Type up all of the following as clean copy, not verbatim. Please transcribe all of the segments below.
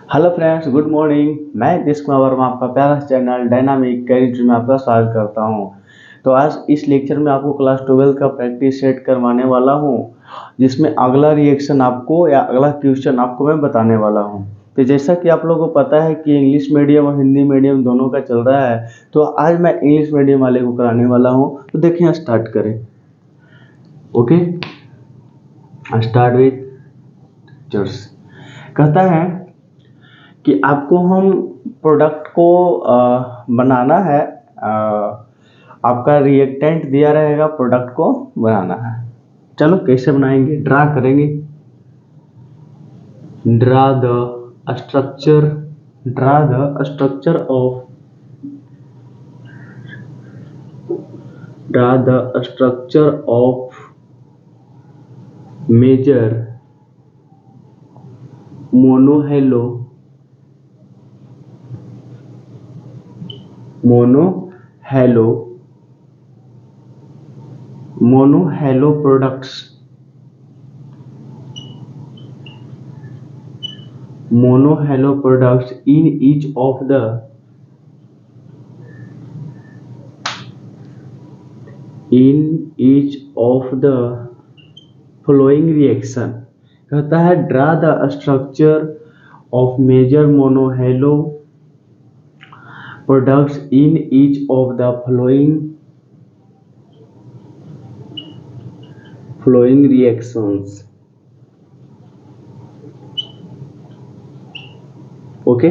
Hello friends, good morning. मैं नीतीश कुमार वर्मा आपका प्यारा चैनल डायनामिक कैरियर में आपका स्वागत करता हूं। तो आज इस लेक्चर में आपको क्लास 12 का प्रैक्टिस सेट करवाने वाला हूं, जिसमें अगला रिएक्शन आपको या अगला क्वेश्चन आपको मैं बताने वाला हूं। तो जैसा कि आप लोगों को पता है कि इंग्लिश मीडियम और हिंदी मीडियम दोनों का चल रहा है, तो आज मैं इंग्लिश मीडियम वाले को कराने वाला हूँ। तो देखिए, स्टार्ट करें। Okay, start with pictures. कहता है कि आपको हम प्रोडक्ट को बनाना है। आपका रिएक्टेंट दिया रहेगा, प्रोडक्ट को बनाना है। चलो कैसे बनाएंगे, ड्रा करेंगे। Draw the structure of major monohalo products in each of the following reaction। कहता है draw the structure of major monohalo products in each of the following reactions। Okay,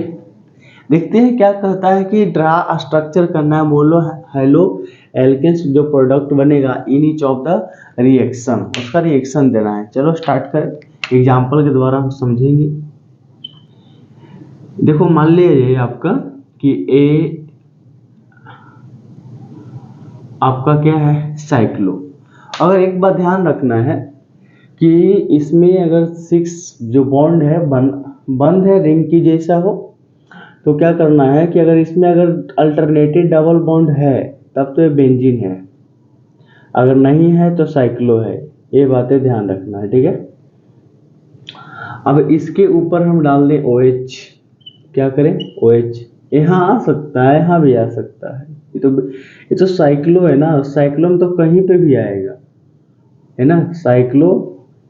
देखते हैं क्या कहता है कि ड्रा स्ट्रक्चर करना है मोनो हेलो एल्केन्स जो प्रोडक्ट बनेगा in each of the reaction, उसका रिएक्शन देना है। चलो स्टार्ट करें, एग्जांपल के द्वारा हम समझेंगे। देखो, मान लीजिए आपका कि ए आपका क्या है, साइक्लो। अगर एक बात ध्यान रखना है कि इसमें अगर 6 जो बॉन्ड है बंद है, रिंग की जैसा हो, तो क्या करना है कि अगर इसमें अगर अल्टरनेटिव डबल बॉन्ड है तब तो ये बेंजीन है, अगर नहीं है तो साइक्लो है। ये बातें ध्यान रखना है, ठीक है। अब इसके ऊपर हम डाल दें OH। क्या करें, OH। यहाँ आ सकता है, यहाँ भी आ सकता है। ये तो साइक्लो है ना, साइक्लो में तो कहीं पे भी आएगा, है ना। साइक्लो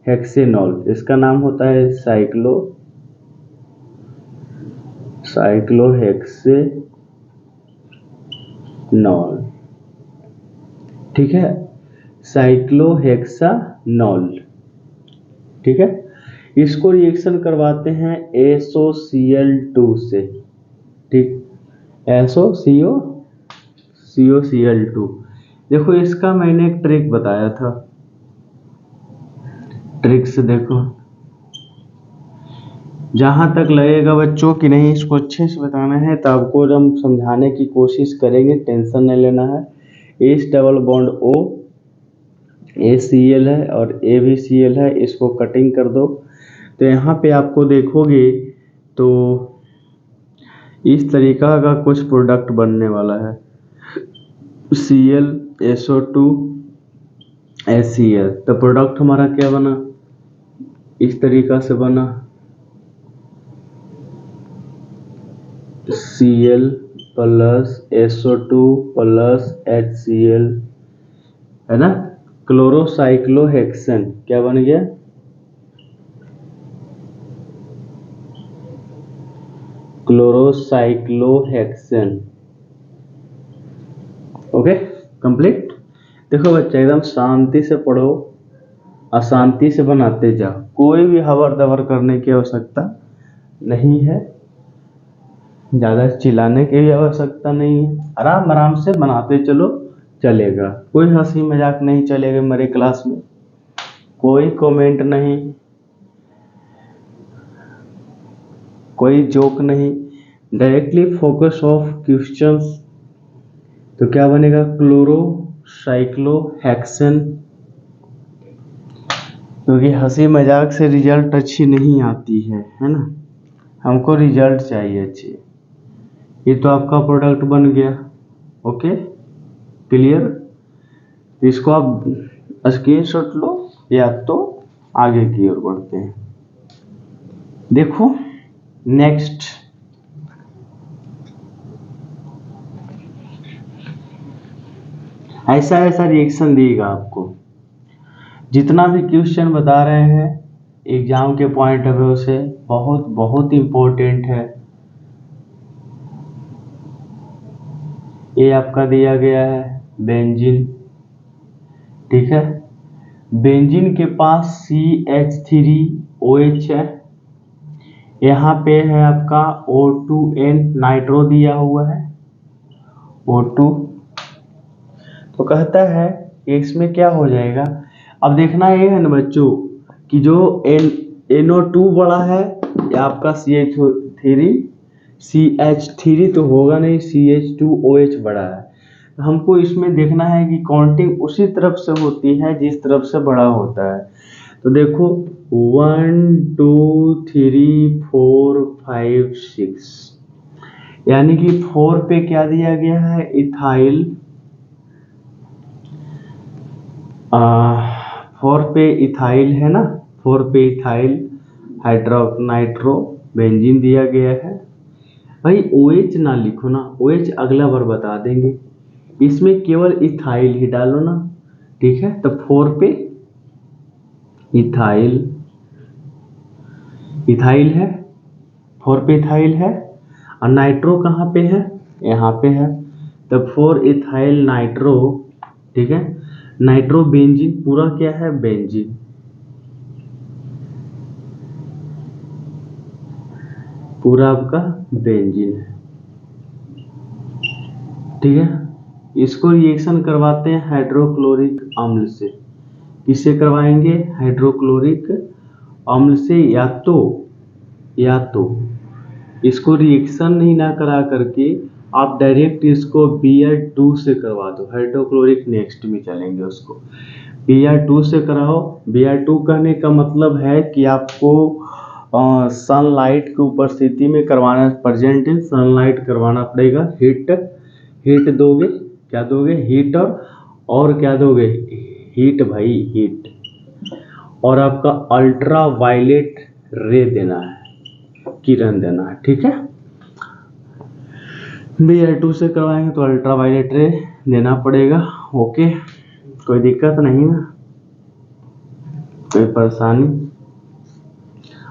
हेक्सेनॉल, इसका नाम होता है साइक्लोहेक्सेनॉल, ठीक है। साइक्लोहेक्सानॉल, ठीक है। इसको रिएक्शन करवाते हैं SOCl2 से, ठीक। SOCO2। देखो, इसका मैंने एक ट्रिक बताया था, ट्रिक से देखो। जहां तक लगेगा बच्चों कि नहीं इसको अच्छे से बताना है, तो आपको हम समझाने की कोशिश करेंगे, टेंशन नहीं लेना है। H double bond O ACl है और A भी Cl है, इसको कटिंग कर दो। तो यहाँ पे आपको देखोगे तो इस तरीका का कुछ प्रोडक्ट बनने वाला है, ClSO2 HCl। तो प्रोडक्ट हमारा क्या बना, इस तरीका से बना, Cl plus SO2 plus HCl, है ना। क्लोरोसाइक्लोहेक्सेन क्या बन गया, क्लोरोसाइक्लोहेक्सेन। Okay, complete. देखो बच्चा, एकदम शांति से पढ़ो, अशांति से बनाते जाओ, कोई भी हवर दबर करने की आवश्यकता नहीं है, ज्यादा चिल्लाने की भी आवश्यकता नहीं है। आराम आराम से बनाते चलो, चलेगा। कोई हंसी मजाक नहीं चलेगा मेरे क्लास में, कोई कमेंट नहीं, कोई जोक नहीं, डायरेक्टली फोकस ऑफ क्वेश्चंस। तो क्या बनेगा, क्लोरोसाइक्लोहेक्सेन, क्योंकि हंसी मजाक से रिजल्ट अच्छी नहीं आती है ना। हमको रिजल्ट चाहिए अच्छी। ये तो आपका प्रोडक्ट बन गया। Okay, clear. इसको आप स्क्रीनशॉट लो या तो आगे की ओर बढ़ते हैं। देखो, नेक्स्ट, ऐसा ऐसा रिएक्शन देगा आपको। जितना भी क्वेश्चन बता रहे हैं एग्जाम के पॉइंट ऑफ व्यू से बहुत बहुत इम्पोर्टेंट है। ये आपका दिया गया है बेंजीन, ठीक है। बेंजीन के पास CH3OH है, यहाँ पे है आपका O2N नाइट्रो दिया हुआ है O2। तो कहता है इसमें क्या हो जाएगा। अब देखना ये है ना बच्चों कि जो NO2 बड़ा है या आपका CH3 तो होगा नहीं, CH2OH बड़ा है। हमको इसमें देखना है कि काउंटिंग उसी तरफ से होती है जिस तरफ से बड़ा होता है। तो देखो 1 2 3 4 5 6, यानी कि 4 पे क्या दिया गया है इथाइल, 4 पे इथाइल है ना, 4 पे इथाइल नाइट्रो बेंजीन दिया गया है। भाई OH ना लिखो ना, OH अगला बार बता देंगे, इसमें केवल इथाइल ही डालो ना, ठीक है। तो 4 पे इथाइल है, 4 पे इथाइल है, और नाइट्रो कहाँ पे है, यहाँ पे है। तो 4 इथाइल नाइट्रो, ठीक है। नाइट्रो बेंजीन पूरा क्या है बेंजीन, पूरा आपका बेंजीन है, ठीक है। इसको रिएक्शन करवाते हैं हाइड्रोक्लोरिक अम्ल से। किससे करवाएंगे, हाइड्रोक्लोरिक अम्ल से, या तो इसको रिएक्शन नहीं ना करा करके आप डायरेक्ट इसको Br2 से करवा दो। हाइड्रोक्लोरिक नेक्स्ट में चलेंगे, उसको Br2 से कराओ। Br2 कहने का मतलब है कि आपको सनलाइट की उपस्थिति में करवाना, प्रेजेंट इन सनलाइट करवाना पड़ेगा। हीट दोगे, क्या दोगे हीट, और क्या दोगे हीट भाई हीट, और आपका अल्ट्रा वायलेट रे देना है, किरण देना है, ठीक है। Br2 से करवाएंगे तो अल्ट्रा वायलेट रे देना पड़ेगा। ओके, कोई दिक्कत नहीं ना, कोई परेशानी।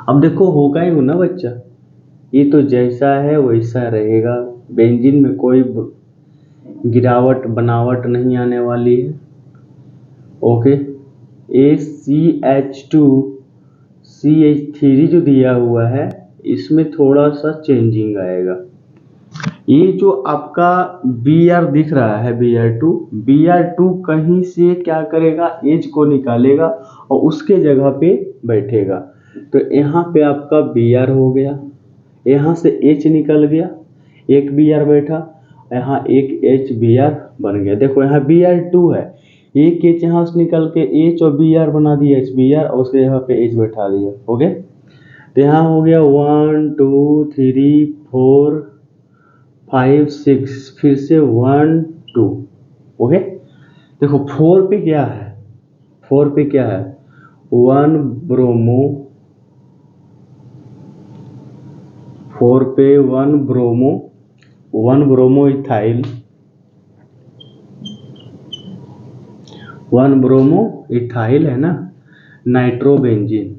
अब देखो होगा ही ना बच्चा, ये तो जैसा है वैसा रहेगा, बेंजीन में कोई गिरावट बनावट नहीं आने वाली है। ओके, CH3 जो दिया हुआ है इसमें थोड़ा सा चेंजिंग आएगा। ये जो आपका Br दिख रहा है Br2 कहीं से क्या करेगा, एच को निकालेगा और उसके जगह पे बैठेगा। तो यहाँ पे आपका Br हो गया, यहाँ से H निकल गया, एक Br बैठा, यहाँ एक HBr बन गया। देखो यहाँ Br2 है, एक H यहाँ से निकल के H और Br बना दिया HBr, और उसके यहाँ पे H बैठा दिया। ओके, तो यहाँ हो गया 1 2 3 4 5 6, फिर से 1 2। ओके, देखो 4 पे क्या है, 1 ब्रोमो, 4 पे 1 ब्रोमो इथाइल, 1 ब्रोमो इथाइल है ना, नाइट्रोबेंजीन।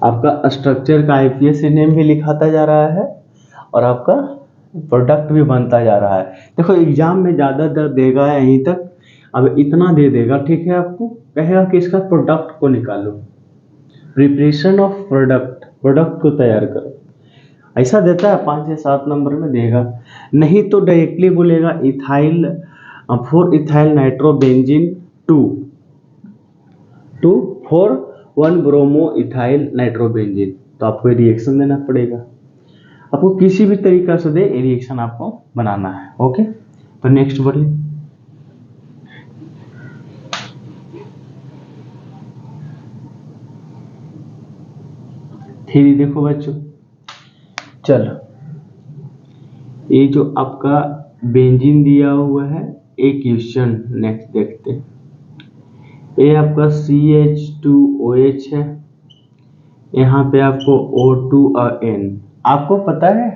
आपका स्ट्रक्चर का IPS नेम भी लिखाता जा रहा है और आपका प्रोडक्ट भी बनता जा रहा है। देखो एग्जाम में ज़्यादा दर देगा यहीं तक, अब इतना दे देगा, ठीक है। आपको कहेगा कि इसका प्रोडक्ट को निकालो, प्रिपरेशन ऑफ प्रोडक्ट को तैयार करो, ऐसा देता है 5 या 7 नंबर में देगा। नहीं तो डायरेक्टली बोलेगा ethyl 4 ethyl nitrobenzene 2 4 1 bromo ethyl nitrobenzene, तो आपको रिएक्शन देना पड़ेगा। आपको किसी भी तरीका से दे रिएक्शन आपको बनाना है। ओके, तो नेक्स्ट बढ़िए। थ्री देखो बच्चों, चलो ये जो आपका बेंजीन दिया हुआ है, एक क्वेश्चन नेक्स्ट देखते हैं। ए आपका CH2OH है, यहाँ पे आपको O2N। आपको पता है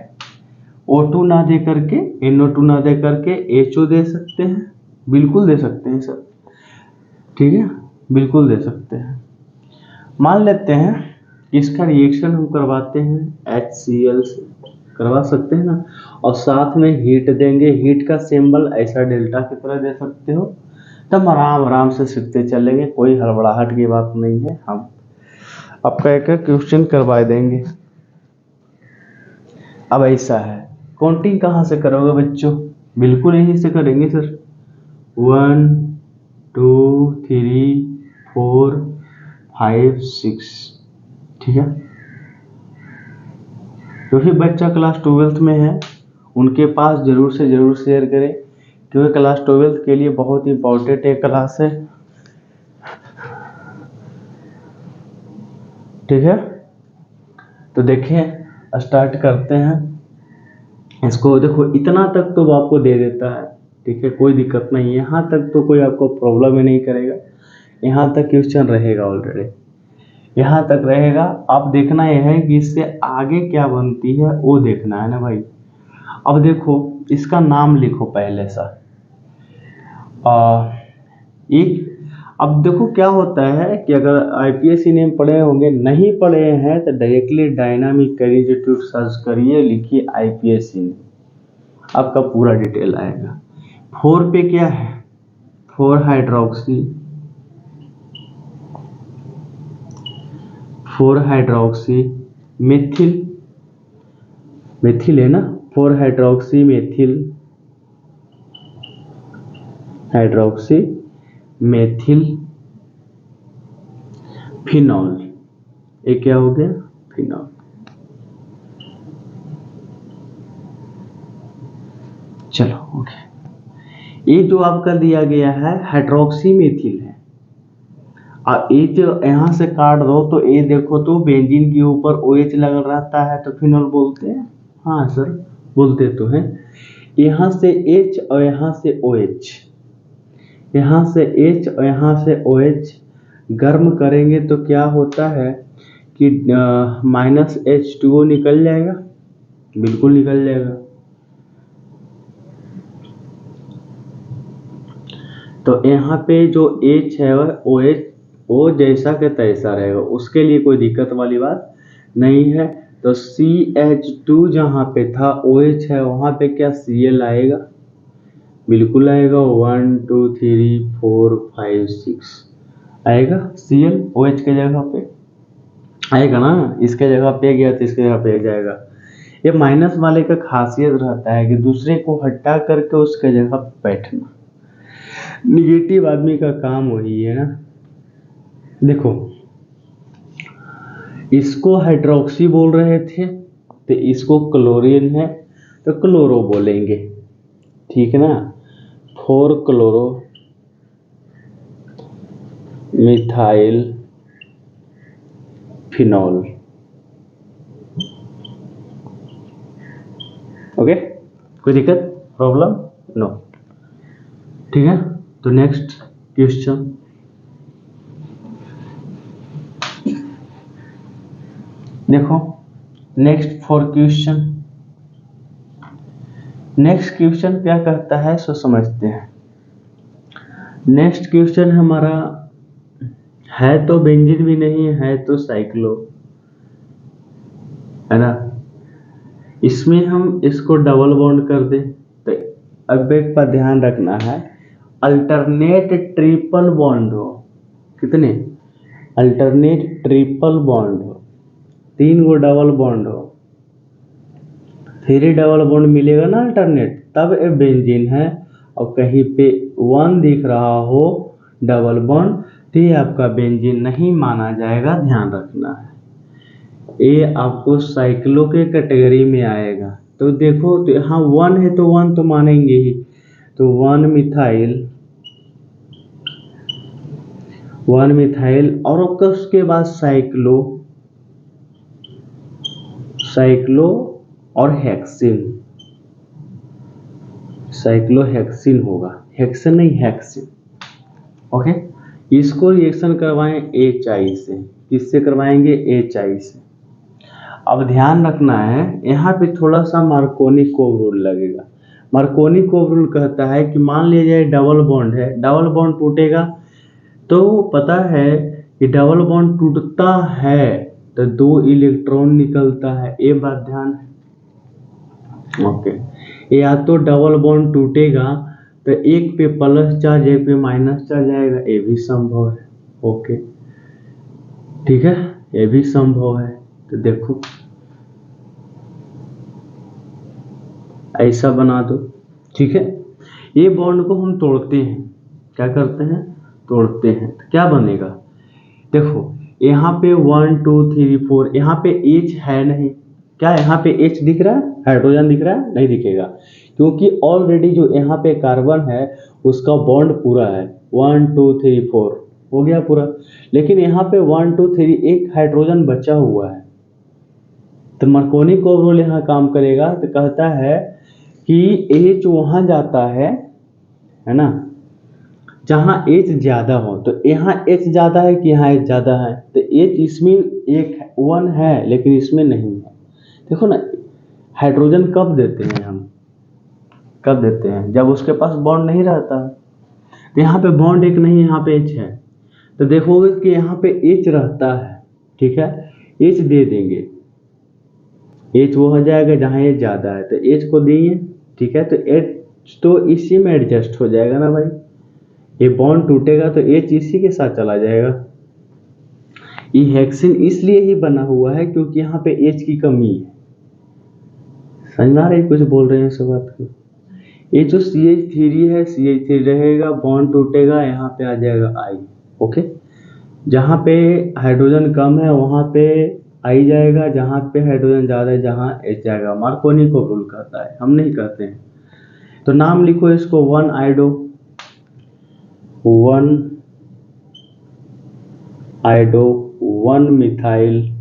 O2 ना दे करके NO2 ना दे करके HO दे सकते हैं, बिल्कुल दे सकते हैं सर, ठीक है, बिल्कुल दे सकते हैं। मान लेते हैं इसका रिएक्शन हम करवाते हैं HCl से, करवा सकते हैं ना, और साथ में हीट देंगे, हीट का सिंबल ऐसा डेल्टा की तरह दे सकते हो, तब आराम आराम से सीखते चलेंगे, कोई हड़बड़ाहट की बात नहीं है। हम आपका एक एक क्वेश्चन करवा देंगे। अब ऐसा है, काउंटिंग कहाँ से करोगे बच्चों? बिल्कुल यहीं से करेंगे सर, 1 2 3 4 5 6, ठीक है। जो भी बच्चा क्लास 12th में है उनके पास जरूर से जरूर शेयर करें, क्योंकि क्लास 12th के लिए बहुत इंपॉर्टेंट एक क्लास है, ठीक है। तो देखें, स्टार्ट करते हैं इसको। देखो इतना तक तो आपको दे देता है, ठीक है, कोई दिक्कत नहीं है, यहाँ तक तो कोई आपको प्रॉब्लम ही नहीं करेगा, यहाँ तक क्वेश्चन रहेगा ऑलरेडी, यहाँ तक रहेगा। अब देखना यह है कि इससे आगे क्या बनती है वो देखना है ना भाई। अब देखो इसका नाम लिखो पहले सा, एक, अब देखो क्या होता है कि अगर IPSC नेम पढ़े होंगे, नहीं पढ़े हैं तो directly Dynamic Career Institute search करिए, लिखिए IPSC नेम, आपका पूरा डिटेल आएगा। 4 पे क्या है, 4 हाइड्रोक्सी, 4 हाइड्रोक्सी मेथिल, मेथिल है ना, 4 hydroxy methyl, hydroxy methyl phenol, ये क्या हो गया, फिनॉल। चलो ओके, ये जो आपका दिया गया है हाइड्रोक्सी मेथिल है, और ये जो यहाँ से काट दो तो ये देखो तो बेंजीन के ऊपर OH लगा रहता है तो फिनॉल बोलते हैं, हाँ सर बोलते तो हैं। यहाँ से H और यहाँ से OH, यहाँ से H और यहाँ से OH गर्म करेंगे तो क्या होता है कि -H2O निकल जाएगा, बिल्कुल निकल जाएगा। तो यहाँ पे जो H है वह OH वो जैसा के तैसा रहेगा, उसके लिए कोई दिक्कत वाली बात नहीं है। तो CH2 जहाँ पे था OH है वहाँ पे क्या Cl आएगा, बिल्कुल आएगा, 1 2 3 4 5 6 आएगा, Cl OH के जगह पे आएगा ना, इसके जगह पे गया तो इसके जगह पे जाएगा। ये माइनस वाले का खासियत रहता है कि दूसरे को हटा करके उसके जगह बैठना, निगेटिव आदमी का काम वही है ना। देखो इसको हाइड्रोक्सी बोल रहे थे तो इसको क्लोरीन है तो क्लोरो बोलेंगे, ठीक है ना, 4 क्लोरो मिथाइल फिनॉल, ओके, कोई दिक्कत प्रॉब्लम नो, ठीक है। तो नेक्स्ट क्वेश्चन, देखो नेक्स्ट 4 क्वेश्चन, नेक्स्ट क्वेश्चन क्या कहता है सो समझते हैं। नेक्स्ट क्वेश्चन हमारा है तो बेंजीन भी नहीं है तो साइक्लो है ना, इसमें हम इसको डबल बॉन्ड कर दे तो अब एक पर ध्यान रखना है, अल्टरनेट ट्रिपल बॉन्ड हो, कितने अल्टरनेट ट्रिपल बॉन्ड हो, 3 गो डबल बॉन्ड हो, 3 डबल बॉन्ड मिलेगा ना अल्टरनेट, तब ये बेंजीन है। और कहीं पे 1 दिख रहा हो डबल बॉन्ड तो ये आपका बेंजीन नहीं माना जाएगा, ध्यान रखना है, ये आपको साइक्लो के कैटेगरी में आएगा। तो देखो तो यहाँ 1 है तो 1 तो मानेंगे ही, तो 1 मिथाइल और उसके बाद साइक्लो, साइक्लो और हेक्सिन, साइक्लोहेक्सिन होगा, हेक्सिन नहीं हेक्सिन, ओके। इसको रिएक्शन करवाएं HI से। किससे करवाएंगे? HI से। अब ध्यान रखना है, यहाँ पे थोड़ा सा मार्कोनी-कोव रूल लगेगा। मार्कोनी-कोव रूल कहता है कि मान लीजिए डबल बॉन्ड है, डबल बॉन्ड टूटेगा तो पता है कि डबल बॉन्ड टूटता है तो 2 इलेक्ट्रॉन निकलता है। ये बात ध्यान है। ओके, या तो डबल बॉन्ड टूटेगा तो एक पे प्लस चार्ज एक पे माइनस चार्ज आएगा, ये भी संभव है। ओके ठीक है, ये भी संभव है। तो देखो ऐसा बना दो, ठीक है। ये बॉन्ड को हम तोड़ते हैं, क्या करते हैं? तोड़ते हैं। तो क्या बनेगा? देखो यहाँ पे 1 2 3 4, यहाँ पे H है नहीं। क्या यहाँ पे H दिख रहा है? हाइड्रोजन दिख रहा है? नहीं दिखेगा, क्योंकि ऑलरेडी जो यहाँ पे कार्बन है उसका बॉन्ड पूरा है। 1 2 3 4 हो गया पूरा, लेकिन यहाँ पे 1 2 3 एक हाइड्रोजन बचा हुआ है। तो मार्कोनी-कोव रूल यहाँ काम करेगा। तो कहता है कि H वहाँ जाता है ना जहाँ H ज्यादा हो। तो यहाँ H ज्यादा है कि यहाँ H ज्यादा है? तो H इसमें एक 1 है लेकिन इसमें नहीं है। देखो ना, हाइड्रोजन कब देते हैं हम? कब देते हैं? जब उसके पास बॉन्ड नहीं रहता है। तो यहाँ पे बॉन्ड एक नहीं, यहाँ पे H है। तो देखोगे कि यहाँ पे H रहता है, ठीक है, H दे देंगे। H वो हो जाएगा जहाँ H ज्यादा है, तो H को दिए, ठीक है। तो H तो इसी में एडजस्ट हो जाएगा ना भाई। ये बॉन्ड टूटेगा तो H इसी के साथ चला जाएगा। ये हेक्सेन इसलिए ही बना हुआ है क्योंकि यहाँ पे H की कमी है। समझ आ रही? कुछ बोल रहे हैं इस बात को? ये जो CH3 है, CH3 रहेगा, बॉन्ड टूटेगा, यहाँ पे आ जाएगा I। ओके, जहाँ पे हाइड्रोजन कम है वहाँ पे I जाएगा, जहाँ पे हाइड्रोजन ज्यादा है जहाँ H जाएगा। मार्कोनी-कोव रूल कहता है, हम नहीं कहते हैं। तो नाम लिखो इसको 1 आइडो, 1 आइडो, 1 मिथाइल,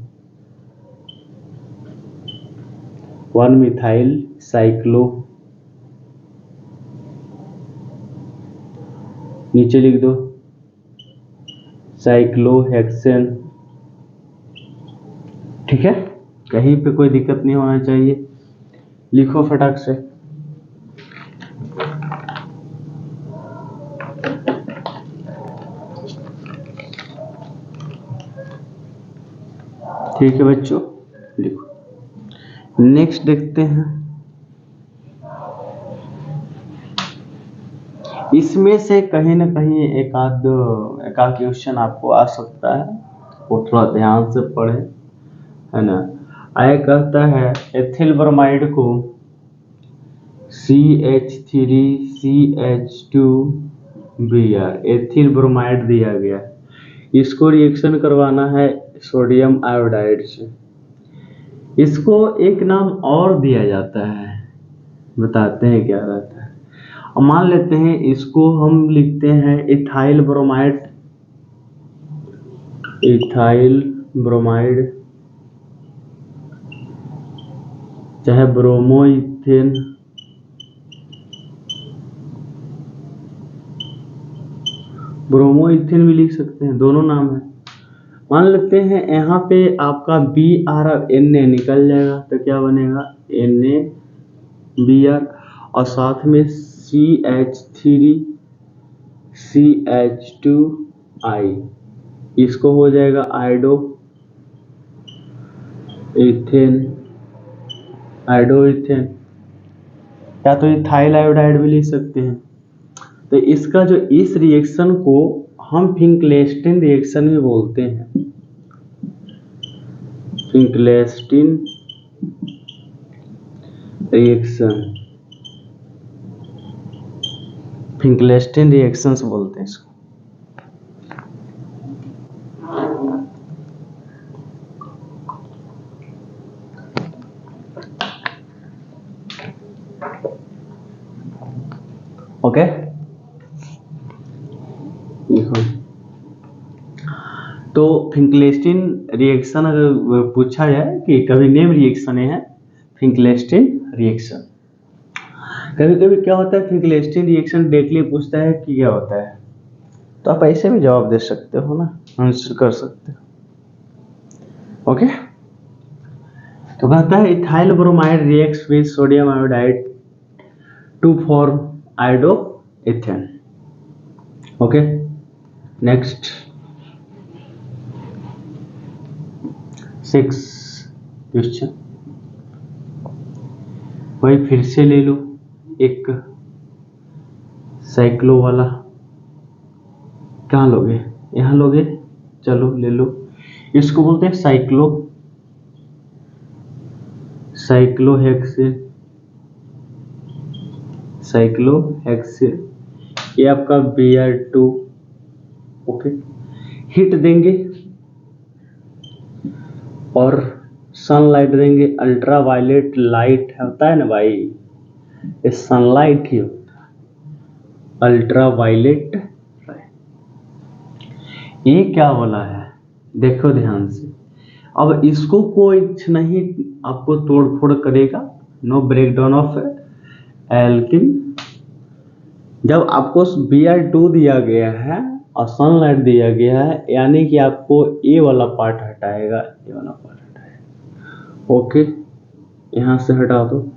1 मिथाइल साइक्लो, नीचे लिख दो साइक्लोहेक्सेन, ठीक है। कहीं पे कोई दिक्कत नहीं होना चाहिए, लिखो फटाक से। ठीक है बच्चों, लिखो। नेक्स्ट देखते हैं। इसमें से कहीं ना कहीं एक आध क्वेश्चन आपको आ सकता है, वो थोड़ा ध्यान से पढ़े, है ना। आय कहता है एथिल ब्रोमाइड को CH3CH2Br एथिल ब्रोमाइड दिया गया, इसको रिएक्शन करवाना है सोडियम आयोडाइड से। इसको एक नाम और दिया जाता है, बताते हैं क्या रहता है। और मान लेते हैं इसको हम लिखते हैं इथाइल ब्रोमाइड, इथाइल ब्रोमाइड, चाहे ब्रोमोइथेन, ब्रोमोइथेन भी लिख सकते हैं, दोनों नाम है। मान लेते हैं यहाँ पे आपका Br और Na निकल जाएगा, तो क्या बनेगा NaBr, और साथ में CH3CH2I, इसको हो जाएगा आइडो इथेन, आइडो इथेन, या तो इथाइल आयोडाइड भी लिख सकते हैं। तो इसका जो इस रिएक्शन को हम फिंकलेस्टीन रिएक्शन भी बोलते हैं, फिंकलेस्टीन रिएक्शन, फिंकलेस्टीन रिएक्शंस बोलते हैं इसको। ओके, देखो तो फिंकलेस्टीन रिएक्शन अगर पूछा जाए कि कभी नेम रिएक्शन है फिंकलेस्टीन रिएक्शन। कभी कभी क्या होता है फिंकलेस्टीन रिएक्शन डायरेक्टली पूछता है कि क्या होता है, तो आप ऐसे भी जवाब दे सकते हो ना, आंसर कर सकते हो। ओके, तो कहता है ethyl bromide reacts with sodium iodide to form iodoethane. Okay, next 6 question, वही फिर से ले लो एक साइक्लो वाला। कहाँ लोगे, यहाँ लोगे, चलो ले लो। इसको बोलते हैं साइक्लोहेक्सेन। ये आपका Br2। ओके, हीट देंगे और सनलाइट देंगे, अल्ट्रावायलेट लाइट होता है ना भाई, ये सनलाइट ही होता है, अल्ट्रावायलेट। ये क्या बोला है, देखो ध्यान से। अब इसको कोई नहीं आपको तोड़ फोड़ करेगा, नो ब्रेकडाउन ऑफ एल्किन। जब आपको Br2 दिया गया है और सनलाइट दिया गया है, यानी कि आपको ए वाला पार्ट हटाएगा, ये वाला पार्ट हटाएगा। ओके, यहां से हटा दो।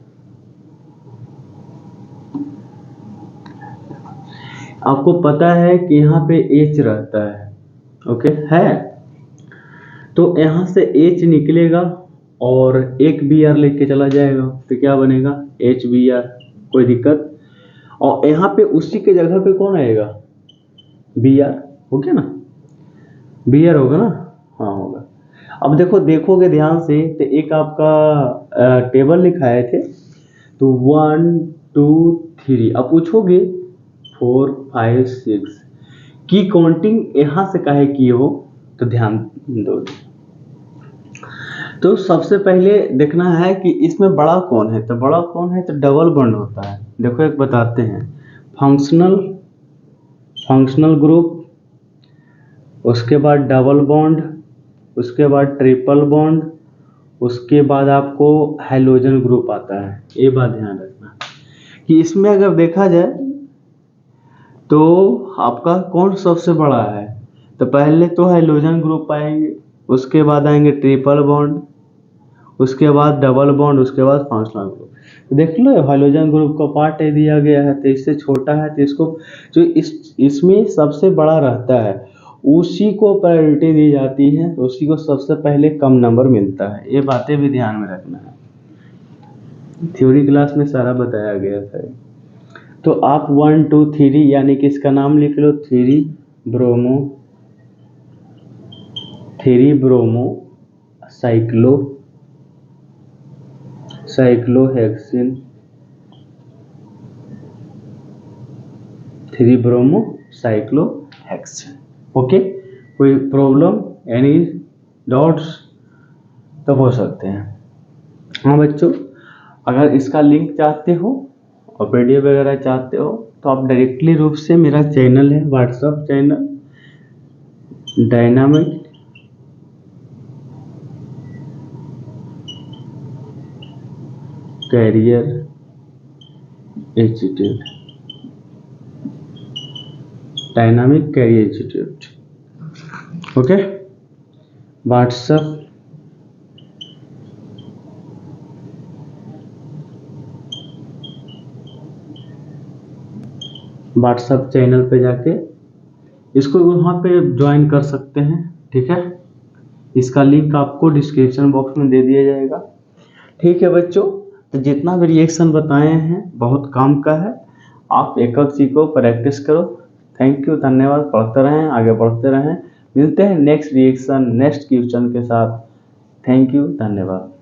आपको पता है कि यहाँ पे H रहता है, ओके है, तो यहाँ से H निकलेगा और एक Br लेके चला जाएगा, तो क्या बनेगा HBr, कोई दिक्कत। और यहाँ पे उसी के जगह पे कौन आएगा, Br, हो गया ना, Br होगा ना, हाँ होगा। अब देखोगे ध्यान से, तो एक आपका टेबल लिखाए थे, तो 1 2 3, अब पूछोगे 4 5 6 की काउंटिंग यहाँ से काहे किए हो, तो ध्यान दो। तो सबसे पहले देखना है कि इसमें बड़ा कौन है, तो बड़ा कौन है, तो डबल बॉन्ड होता है। देखो एक बताते हैं, फंक्शनल ग्रुप, उसके बाद डबल बॉन्ड, उसके बाद ट्रिपल बॉन्ड, उसके बाद आपको हाइड्रोजन ग्रुप आता है। ये बात ध्यान रखना कि इसमें अगर देखा जाए तो आपका कौन सबसे बड़ा है, तो पहले तो हाइड्रोजन ग्रुप आएंगे, उसके बाद आएंगे ट्रिपल बॉन्ड, उसके बाद डबल बॉन्ड, उसके बाद फंक्शनल ग्रुप। तो देख लो हाइड्रोजन ग्रुप का पार्ट दिया गया है, तो इससे छोटा है, तो इसको जो इसमें सबसे बड़ा रहता है उसी को प्रायोरिटी दी जाती है, तो उसी को सबसे पहले कम नंबर मिलता है। ये बातें भी ध्यान में रखना है, थ्योरी क्लास में सारा बताया गया था। तो आप 1 2 3 यानी कि इसका नाम लिख लो, 3 bromo cyclohexene, 3 bromo cyclohexene. Okay, कोई प्रॉब्लम, एनी डाउट्स तो हो सकते हैं। हाँ बच्चों, अगर इसका लिंक चाहते हो और वीडियो वगैरह चाहते हो, तो आप डायरेक्टली रूप से मेरा चैनल है, WhatsApp channel Dynamic Career Institute, Dynamic Career Institute. Okay, WhatsApp channel पे जाके इसको वहाँ पे ज्वाइन कर सकते हैं, ठीक है। इसका लिंक आपको डिस्क्रिप्शन बॉक्स में दे दिया जाएगा, ठीक है बच्चों। तो जितना भी रिएक्शन बताए हैं बहुत काम का है, आप एक चीज को प्रैक्टिस करो। थैंक यू, धन्यवाद। पढ़ते रहें, आगे बढ़ते रहें। मिलते हैं नेक्स्ट रिएक्शन, नेक्स्ट क्वेश्चन के साथ। थैंक यू, धन्यवाद।